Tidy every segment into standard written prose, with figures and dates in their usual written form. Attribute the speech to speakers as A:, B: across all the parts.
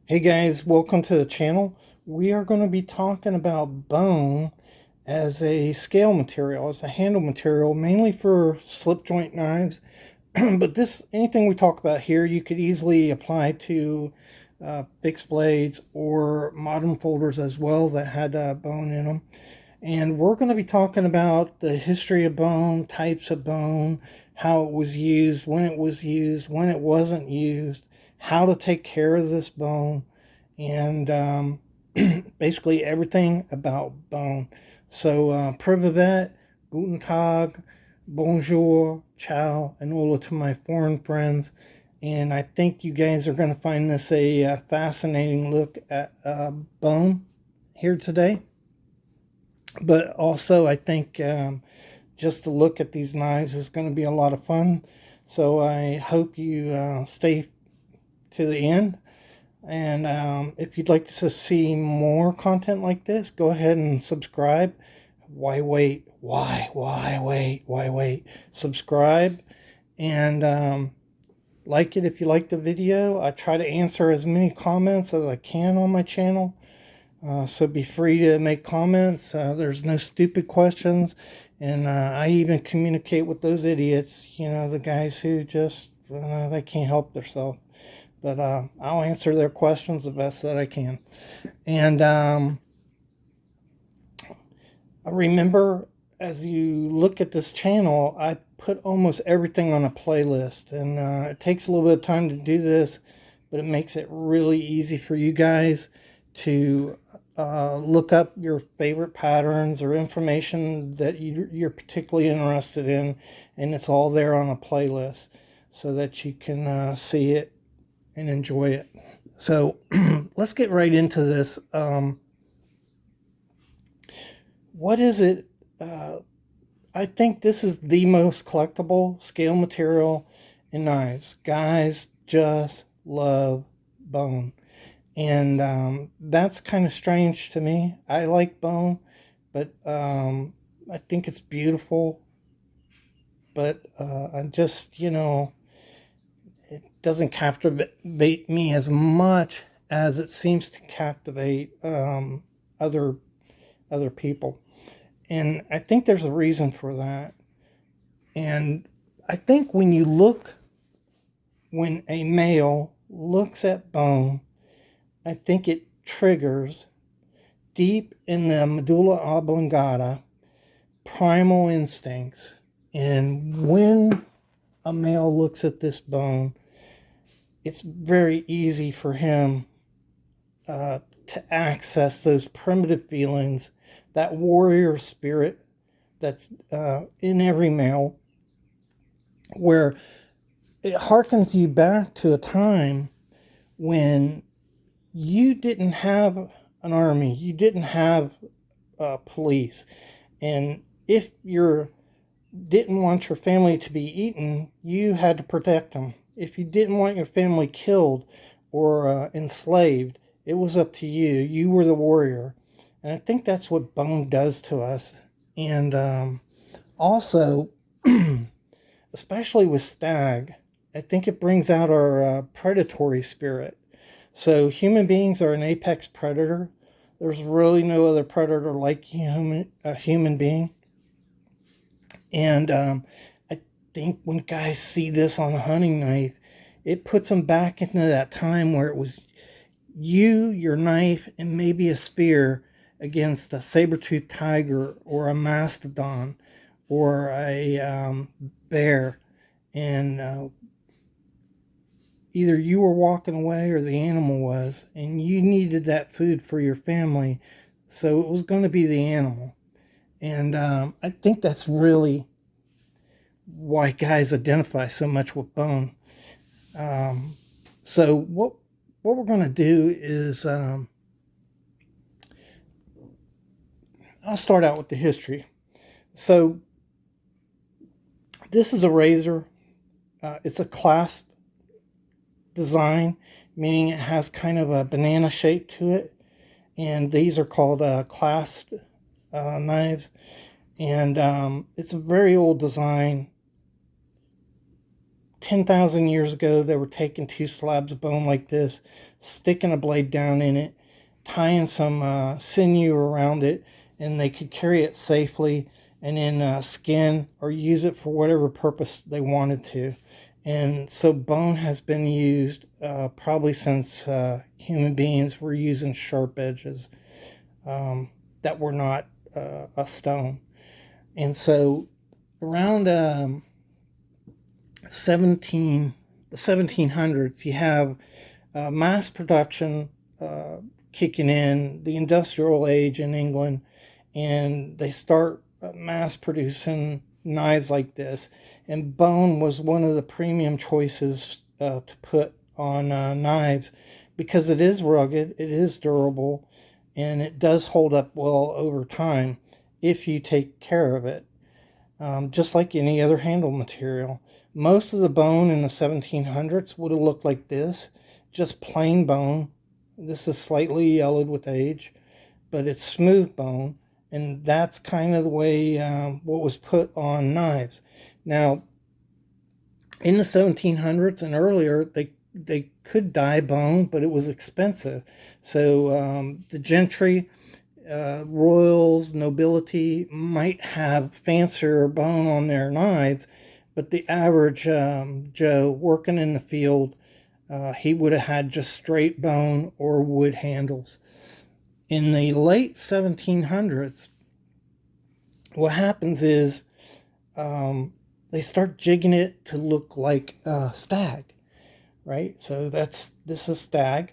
A: Hey guys, welcome to the channel. We are going to be talking about bone as a scale material, as a handle material, mainly for slip joint knives. But anything we talk about here, you could easily apply to fixed blades or modern folders as well that had bone in them. And we're going to be talking about the history of bone, types of bone, how it was used, when it was used, when it wasn't used, how to take care of this bone, and basically everything about bone. So, privet, guten tag, bonjour, ciao, and hola to my foreign friends. And I think you guys are going to find this a fascinating look at bone here today. But also, I think just to look at these knives is going to be a lot of fun. So I hope you stay to the end. And if you'd like to see more content like this, go ahead and subscribe. Why wait? Why wait? Why wait? Subscribe and like it if you like the video. I try to answer as many comments as I can on my channel. So be free to make comments. There's no stupid questions. And I even communicate with those idiots, the guys who just, they can't help themselves. But I'll answer their questions the best that I can. And remember, as you look at this channel, I put almost everything on a playlist. And it takes a little bit of time to do this, but it makes it really easy for you guys to look up your favorite patterns or information that you're particularly interested in, and it's all there on a playlist so that you can see it and enjoy it. So let's get right into this. What is it? I think this is the most collectible scale material in knives. Guys just love bone. And that's kind of strange to me. I like bone, but I think it's beautiful. But I just, it doesn't captivate me as much as it seems to captivate other people. And I think there's a reason for that. And I think when a male looks at bone, I think it triggers deep in the medulla oblongata primal instincts. And when a male looks at this bone, it's very easy for him to access those primitive feelings, that warrior spirit that's in every male, where it harkens you back to a time when you didn't have an army, you didn't have police, and if you didn't want your family to be eaten, you had to protect them. If you didn't want your family killed or enslaved, it was up to you. You were the warrior. And I think that's what bone does to us. And also, especially with Stag, I think it brings out our predatory spirit. So human beings are an apex predator. There's really no other predator like a human being. And I think when guys see this on a hunting knife, it puts them back into that time where it was you, your knife, and maybe a spear against a saber-toothed tiger or a mastodon or a bear. And either you were walking away or the animal was, and you needed that food for your family, so it was going to be the animal. And I think that's really why guys identify so much with bone. So what we're going to do is I'll start out with the history. So this is a razor. It's a clasp design, meaning it has kind of a banana shape to it. And these are called clasp knives. And it's a very old design. 10,000 years ago, they were taking two slabs of bone like this, sticking a blade down in it, tying some sinew around it, and they could carry it safely and then skin or use it for whatever purpose they wanted to. And so bone has been used probably since human beings were using sharp edges that were not a stone. And so around the 1700s, you have mass production kicking in, the industrial age in England, and they start mass producing knives like this. And bone was one of the premium choices to put on knives because it is rugged, it is durable, and it does hold up well over time if you take care of it. Just like any other handle material. Most of the bone in the 1700s would have looked like this, just plain bone. This is slightly yellowed with age, but it's smooth bone, and that's kind of the way what was put on knives. Now, in the 1700s and earlier, they could dye bone, but it was expensive. So the gentry, royals, nobility might have fancier bone on their knives, but the average Joe working in the field, he would have had just straight bone or wood handles. In the late 1700s, what happens is they start jigging it to look like Stag, right? So this is Stag,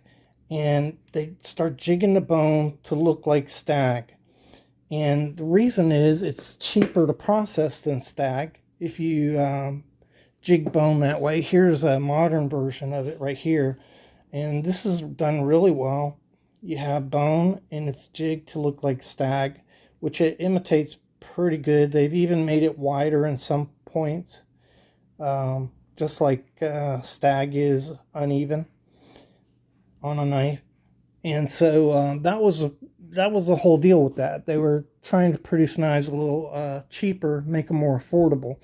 A: and they start jigging the bone to look like Stag. And the reason is it's cheaper to process than Stag if you jig bone that way. Here's a modern version of it right here, and this is done really well. You have bone and it's jigged to look like Stag, which it imitates pretty good. They've even made it wider in some points, just like Stag is uneven on a knife. And so that was a whole deal with that. They were trying to produce knives a little cheaper, make them more affordable.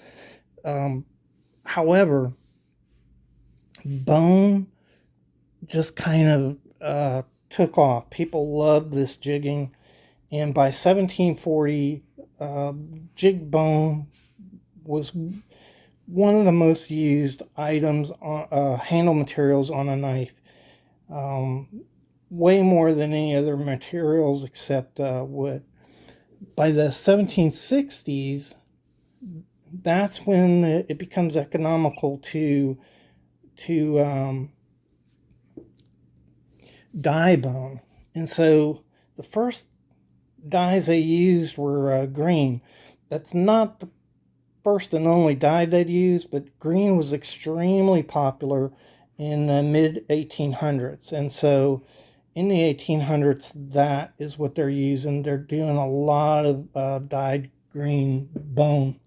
A: However, bone just kind of took off. People loved this jigging, and by 1740, jig bone was one of the most used items on handle materials on a knife. Way more than any other materials except wood. By the 1760s, that's when it becomes economical to dye bone. And so the first dyes they used were green. That's not the first and only dye they'd used, but green was extremely popular in the mid 1800s. And so in the 1800s, that is what they're using. They're doing a lot of dyed green bone.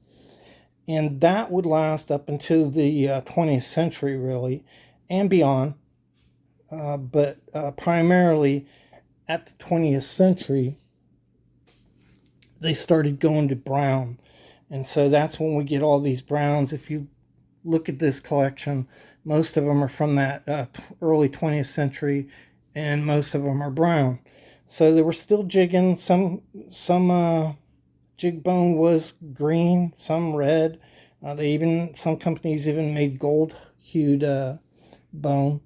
A: And that would last up until the 20th century, really, and beyond. But primarily at the 20th century, they started going to brown. And so that's when we get all these browns. If you look at this collection, most of them are from that early 20th century, and most of them are brown. So they were still jigging. Some jig bone was green, some red. Some companies even made gold hued bone.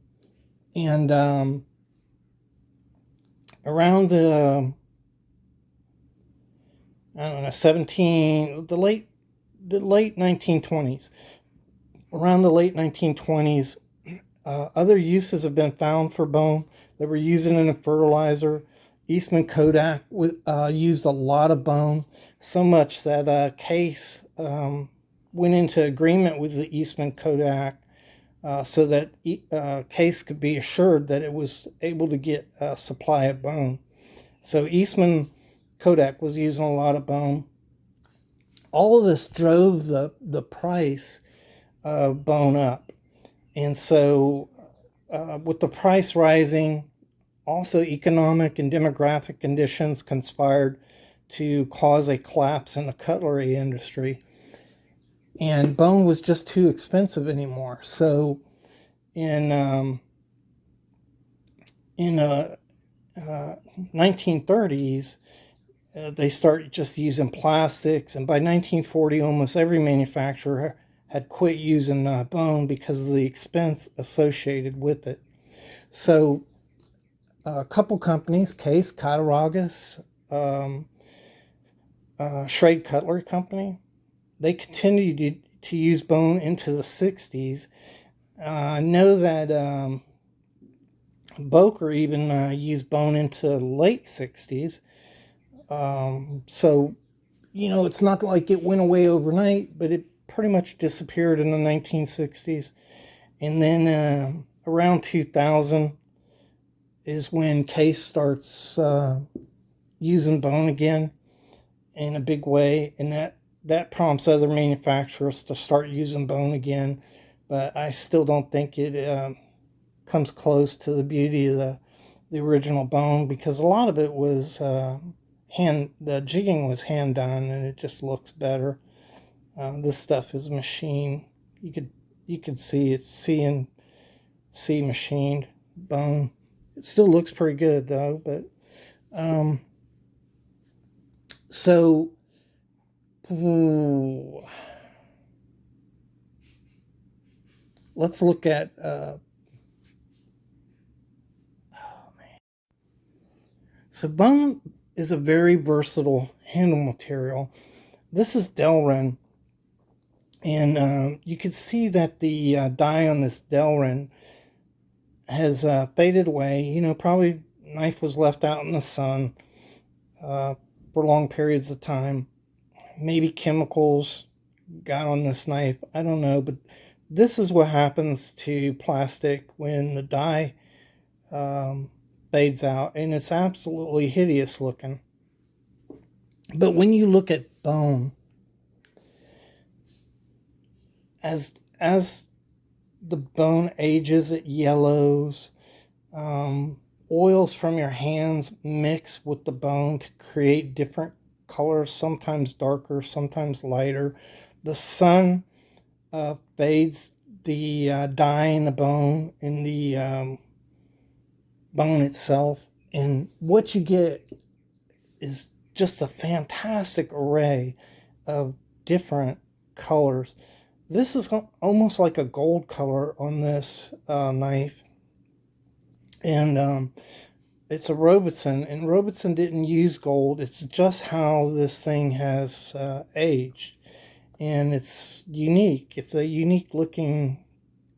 A: And around the I don't know, the late 1920s. Around the late 1920s, other uses have been found for bone. They were using it in a fertilizer. Eastman Kodak used a lot of bone, so much that Case went into agreement with the Eastman Kodak so that Case could be assured that it was able to get a supply of bone. So Eastman Kodak was using a lot of bone. All of this drove the price of bone up. And so with the price rising, also economic and demographic conditions conspired to cause a collapse in the cutlery industry. And bone was just too expensive anymore. So in in 1930s, they start just using plastics, and by 1940, almost every manufacturer had quit using bone because of the expense associated with it. So a couple companies, Case, Cattaraugus, Schrade Cutlery Company, they continued to use bone into the 60s. I know that Boker even used bone into the late 60s. So, it's not like it went away overnight, but it pretty much disappeared in the 1960s. And then around 2000 is when Case starts using bone again in a big way. And that prompts other manufacturers to start using bone again. But I still don't think it comes close to the beauty of the original bone, because a lot of it was the jigging was hand done, and it just looks better. This stuff is machine. You could see it's C machined bone. It still looks pretty good though. But so ooh, let's look at so bone is a very versatile handle material. This is Delrin, and you can see that the dye on this Delrin has faded away. Probably knife was left out in the sun for long periods of time. Maybe chemicals got on this knife. I don't know, but this is what happens to plastic when the dye fades out, and it's absolutely hideous looking. But when you look at bone, as the bone ages, it yellows. Oils from your hands mix with the bone to create different colors, sometimes darker, sometimes lighter. The sun fades the dye in the bone, in the bone itself, and what you get is just a fantastic array of different colors. This is almost like a gold color on this knife, and it's a Robertson, and Robertson didn't use gold. It's just how this thing has aged, and it's unique. It's a unique looking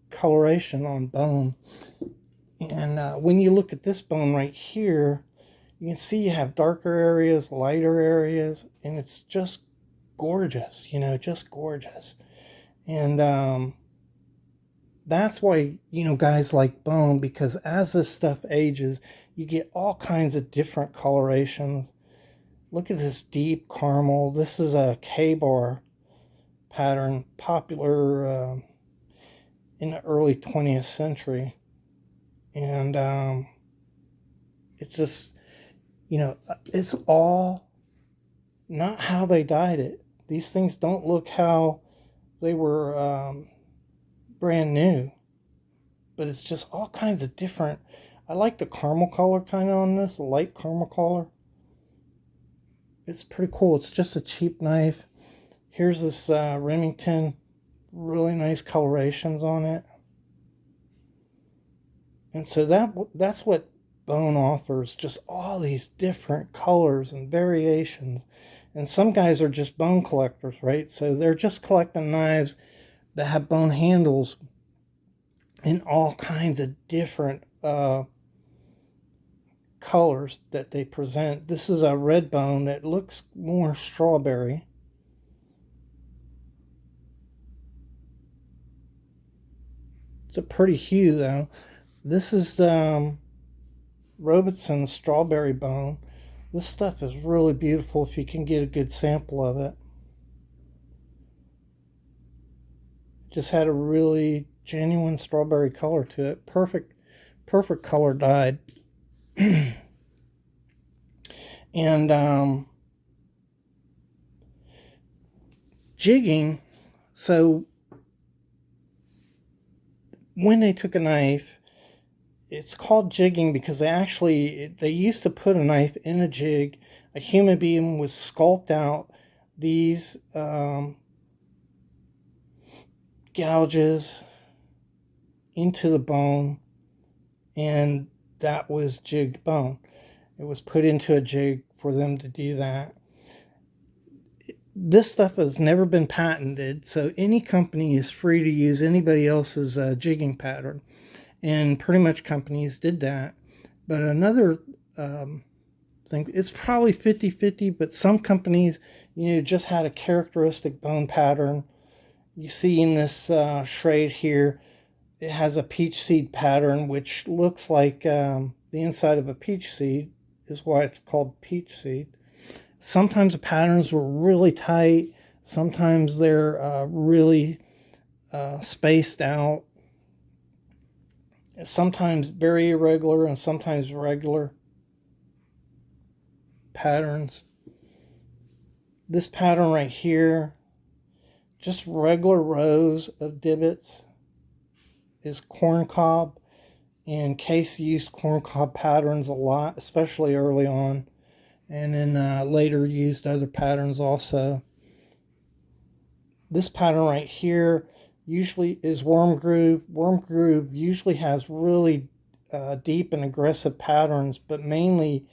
A: coloration on bone. And when you look at this bone right here, you can see you have darker areas, lighter areas, and it's just gorgeous, just gorgeous. And that's why, guys like bone, because as this stuff ages, you get all kinds of different colorations. Look at this deep caramel. This is a K-bar pattern, popular in the early 20th century. And it's just, it's all not how they dyed it. These things don't look how they were brand new, but it's just all kinds of different. I like the caramel color kind of on this, a light caramel color. It's pretty cool. It's just a cheap knife. Here's this Remington, really nice colorations on it. And so that's what bone offers, just all these different colors and variations. And some guys are just bone collectors, right? So they're just collecting knives that have bone handles in all kinds of different colors that they present. This is a red bone that looks more strawberry. It's a pretty hue though. This is Robinson's strawberry bone. This stuff is really beautiful if you can get a good sample of it. Just had a really genuine strawberry color to it. Perfect color dyed. And jigging. So when they took a knife, it's called jigging because they used to put a knife in a jig. A human being would sculpt out these gouges into the bone, and that was jigged bone. It was put into a jig for them to do that. This stuff has never been patented, so any company is free to use anybody else's jigging pattern. And pretty much companies did that. But another thing, it's probably 50-50, but some companies, just had a characteristic bone pattern. You see in this shade here, it has a peach seed pattern, which looks like the inside of a peach seed, is why it's called peach seed. Sometimes the patterns were really tight. Sometimes they're really spaced out. Sometimes very irregular and sometimes regular patterns. This pattern right here, just regular rows of divots, is corncob. And Case used corncob patterns a lot, especially early on, and then later used other patterns also. This pattern right here usually is worm groove. Worm groove usually has really deep and aggressive patterns, but mainly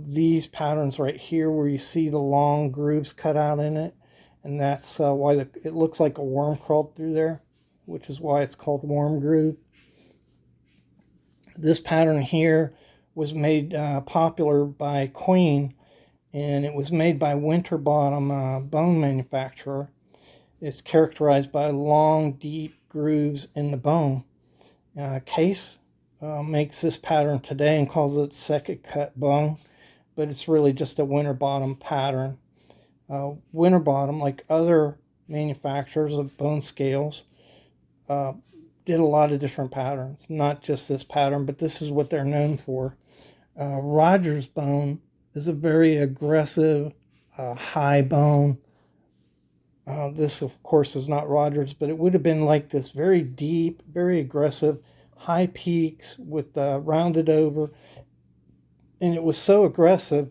A: these patterns right here where you see the long grooves cut out in it, and that's why it looks like a worm crawled through there, which is why it's called worm groove. This pattern here was made popular by Queen, and it was made by Winterbottom bone manufacturer. It's characterized by long, deep grooves in the bone. Case makes this pattern today and calls it second cut bone, but it's really just a Winterbottom pattern. Winterbottom, like other manufacturers of bone scales, did a lot of different patterns, not just this pattern, but this is what they're known for. Rogers bone is a very aggressive, high bone. This, of course, is not Rogers, but it would have been like this, very deep, very aggressive, high peaks with rounded over. And it was so aggressive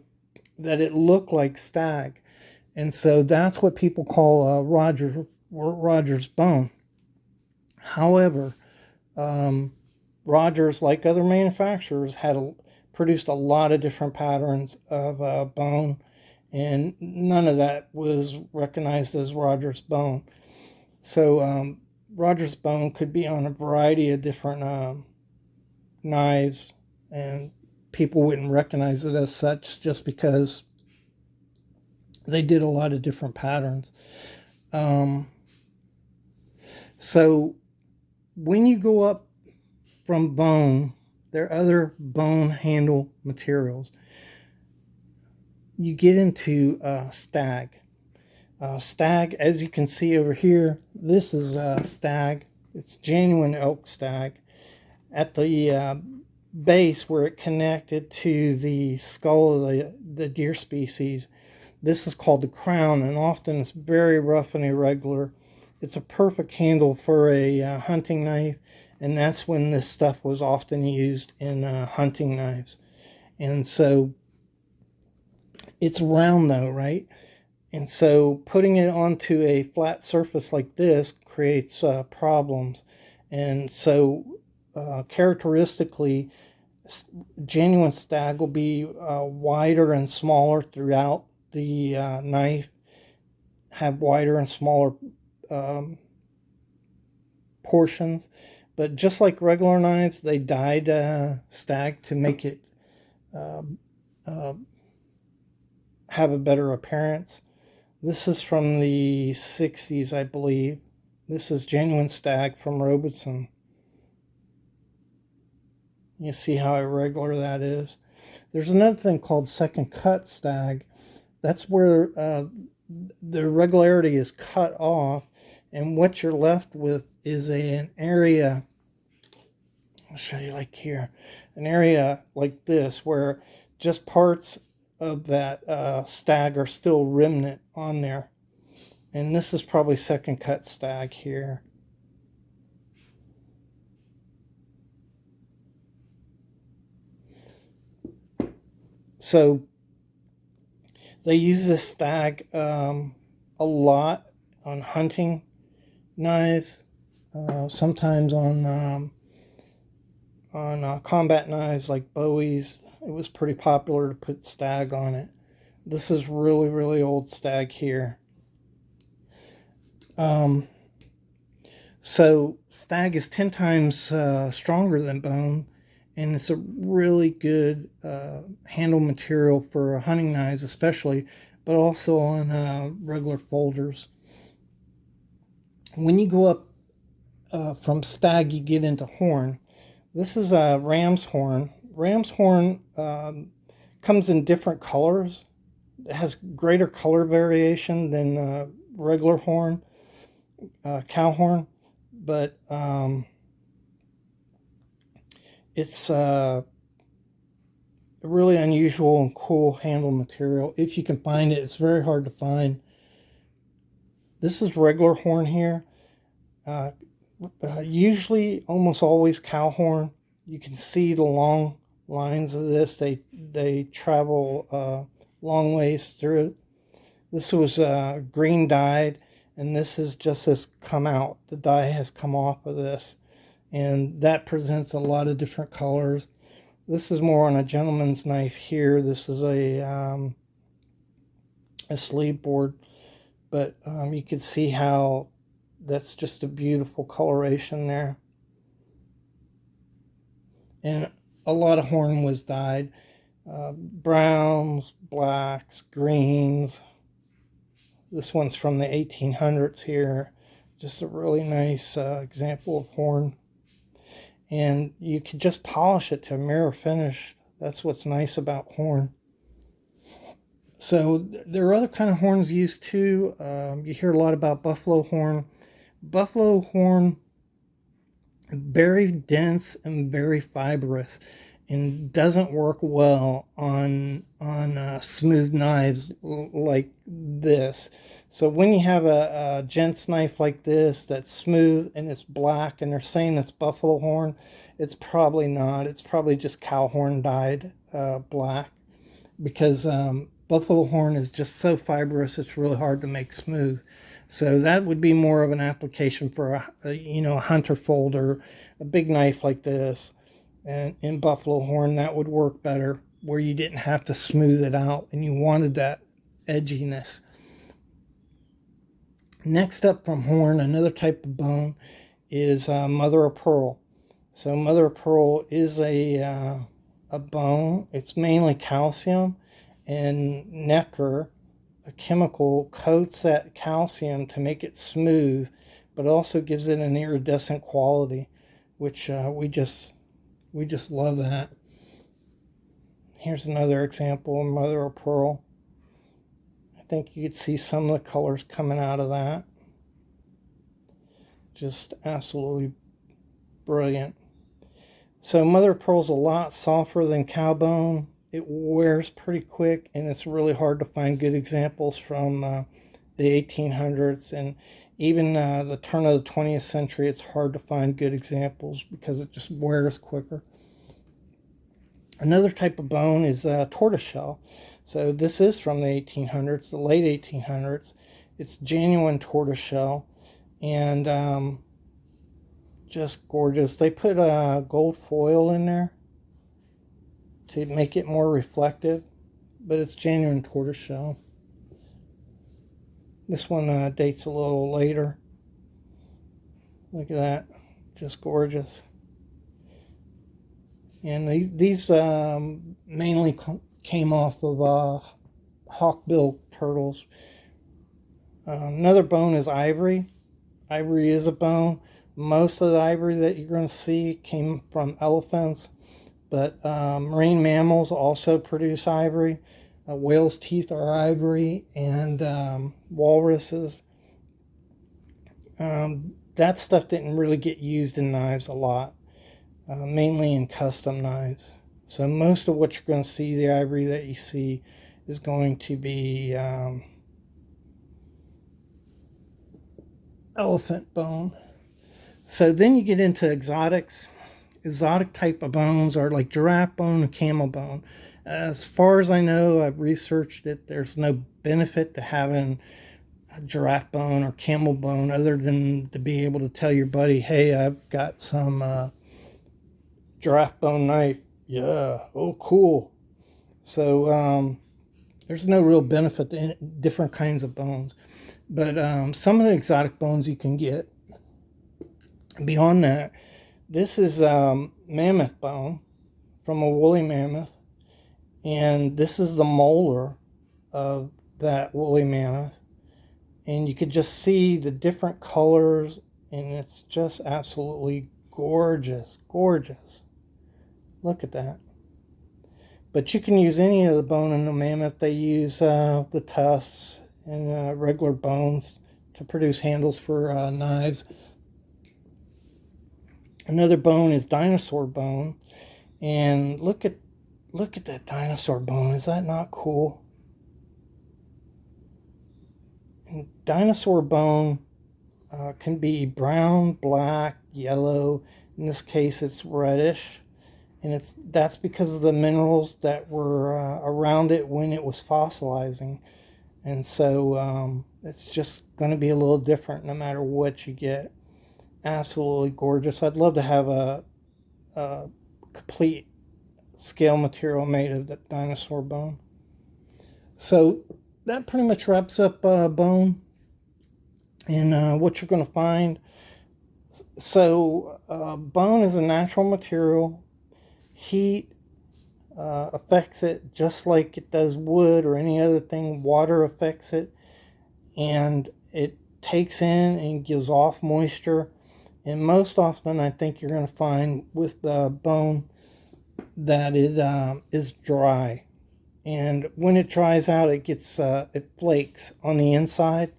A: that it looked like Stag. And so that's what people call Rogers bone. However, Rogers, like other manufacturers, produced a lot of different patterns of bone, and none of that was recognized as Rogers bone. So Rogers bone could be on a variety of different knives, and people wouldn't recognize it as such just because they did a lot of different patterns. So when you go up from bone, there are other bone handle materials. You get into Stag. Stag, as you can see over here, this is Stag. It's genuine elk Stag. At the base where it connected to the skull of the deer species, this is called the crown, and often it's very rough and irregular. It's a perfect handle for a hunting knife, and that's when this stuff was often used in hunting knives. And so it's round though, right? And so putting it onto a flat surface like this creates problems. And so characteristically, genuine Stag will be wider and smaller throughout the knife, have wider and smaller portions. But just like regular knives, they dyed Stag to make it have a better appearance. This is from the 60s, I believe. This is genuine Stag from Robertson. You see how irregular that is. There's another thing called second cut stag. That's where the irregularity is cut off, and what you're left with is an area. I'll show you like here, an area like this where just parts of that stag are still remnant on there. And this is probably second cut stag here. So they use this stag a lot on hunting knives, sometimes on combat knives like Bowie's. It was pretty popular to put stag on it. This is really, really old stag here. So stag is 10 times stronger than bone, and it's a really good handle material for hunting knives especially, but also on regular folders. When you go up from stag, you get into horn. This is a ram's horn. Ram's horn comes in different colors. It has greater color variation than regular horn, cow horn, but it's a really unusual and cool handle material. If you can find it, it's very hard to find. This is regular horn here. Usually, almost always cow horn. You can see the long lines of this. They travel long ways through it. This was green dyed, and this is just has come out. The dye has come off of this, and that presents a lot of different colors. This is more on a gentleman's knife here. This is a sleeve board, but you can see how that's just a beautiful coloration there. And a lot of horn was dyed. Browns, blacks, greens. This one's from the 1800s here. Just a really nice example of horn. And you can just polish it to a mirror finish. That's what's nice about horn. So there are other kind of horns used too. You hear a lot about buffalo horn. Buffalo horn, very dense and very fibrous, and doesn't work well on smooth knives like this. So when you have a gent's knife like this that's smooth and it's black and they're saying it's buffalo horn, it's probably not. It's probably just cow horn dyed black, because buffalo horn is just so fibrous it's really hard to make smooth. So that would be more of an application for a hunter folder, a big knife like this, and in buffalo horn that would work better, where you didn't have to smooth it out and you wanted that edginess. Next up from horn, another type of bone is mother of pearl. So mother of pearl is a bone. It's mainly calcium, and nacre, a chemical, coats that calcium to make it smooth, but also gives it an iridescent quality, which we just love that. Here's another example of mother of pearl. I think you could see some of the colors coming out of that. Just absolutely brilliant. So mother of pearl is a lot softer than cow bone. It wears pretty quick, and it's really hard to find good examples from the 1800s, and even the turn of the 20th century. It's hard to find good examples because it just wears quicker. Another type of bone is tortoiseshell. So this is from the 1800s, the late 1800s. It's genuine tortoiseshell, and just gorgeous. They put gold foil in there to make it more reflective, but it's genuine tortoiseshell. This one dates a little later. Look at that, just gorgeous. And these mainly came off of hawkbill turtles. Another bone is ivory. Ivory is a bone. Most of the ivory that you're going to see came from elephants, But marine mammals also produce ivory. Whales' teeth are ivory, and walruses. That stuff didn't really get used in knives a lot, mainly in custom knives. So most of what you're going to see, the ivory that you see, is going to be elephant bone. So then you get into exotics. Exotic type of bones are like giraffe bone and camel bone. As far as I know, I've researched it, there's no benefit to having a giraffe bone or camel bone other than to be able to tell your buddy, hey, I've got some giraffe bone knife. Yeah, oh, cool. So there's no real benefit to different kinds of bones. But some of the exotic bones you can get. Beyond that, this is mammoth bone from a woolly mammoth. And this is the molar of that woolly mammoth. And you could just see the different colors, and it's just absolutely gorgeous, gorgeous. Look at that. But you can use any of the bone in the mammoth. They use the tusks and regular bones to produce handles for knives. Another bone is dinosaur bone, and look at that dinosaur bone. Is that not cool? And dinosaur bone can be brown, black, yellow. In this case, it's reddish, and that's because of the minerals that were around it when it was fossilizing. And so it's just going to be a little different no matter what you get. Absolutely gorgeous. I'd love to have a complete scale material made of that dinosaur bone. So that pretty much wraps up bone and what you're going to find. So bone is a natural material. Heat affects it just like it does wood or any other thing. Water affects it, and it takes in and gives off moisture. And most often, I think you're going to find with bone that it is dry. And when it dries out, it gets it flakes on the inside.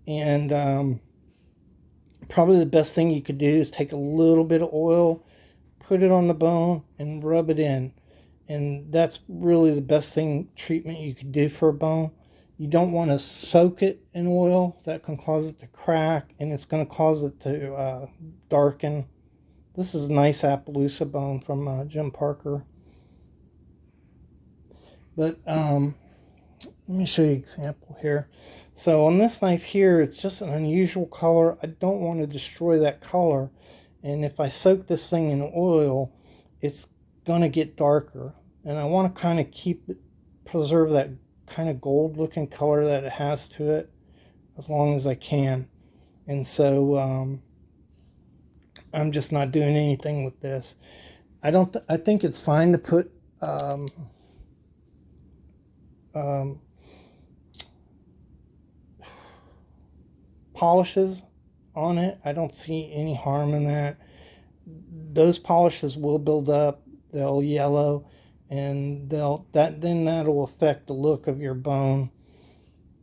A: And probably the best thing you could do is take a little bit of oil, put it on the bone, and rub it in. And that's really the best treatment you could do for a bone. You don't want to soak it in oil. That can cause it to crack, and it's going to cause it to darken. This is a nice Appaloosa bone from Jim Parker. But let me show you an example here. So on this knife here, it's just an unusual color. I don't want to destroy that color. And if I soak this thing in oil, it's going to get darker. And I want to kind of preserve that kind of gold looking color that it has to it as long as I can. And so I'm just not doing anything with this. I think it's fine to put polishes on it. I don't see any harm in that. Those polishes will build up, they'll yellow, and that'll affect the look of your bone.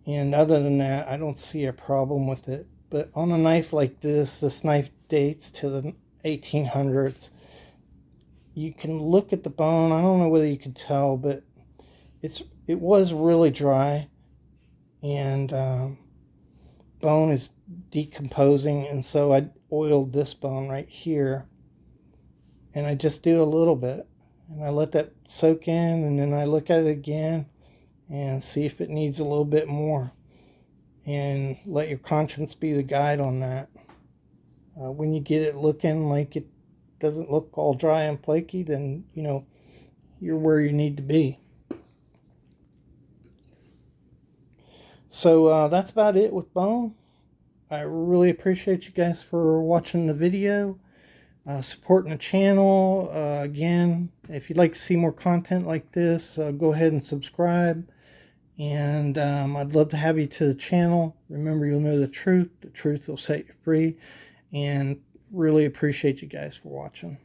A: And other than that, I don't see a problem with it. But on a knife like this knife dates to the 1800s. You can look at the bone. I don't know whether you can tell, but it was really dry, and bone is decomposing. And so I oiled this bone right here, and I just do a little bit, and I let that soak in, and then I look at it again and see if it needs a little bit more, and let your conscience be the guide on that. When you get it looking like it doesn't look all dry and flaky, then you're where you need to be. So that's about it with bone. I really appreciate you guys for watching the video, supporting the channel. Again, if you'd like to see more content like this, go ahead and subscribe. And I'd love to have you to the channel. Remember, you'll know the truth. The truth will set you free. And really appreciate you guys for watching.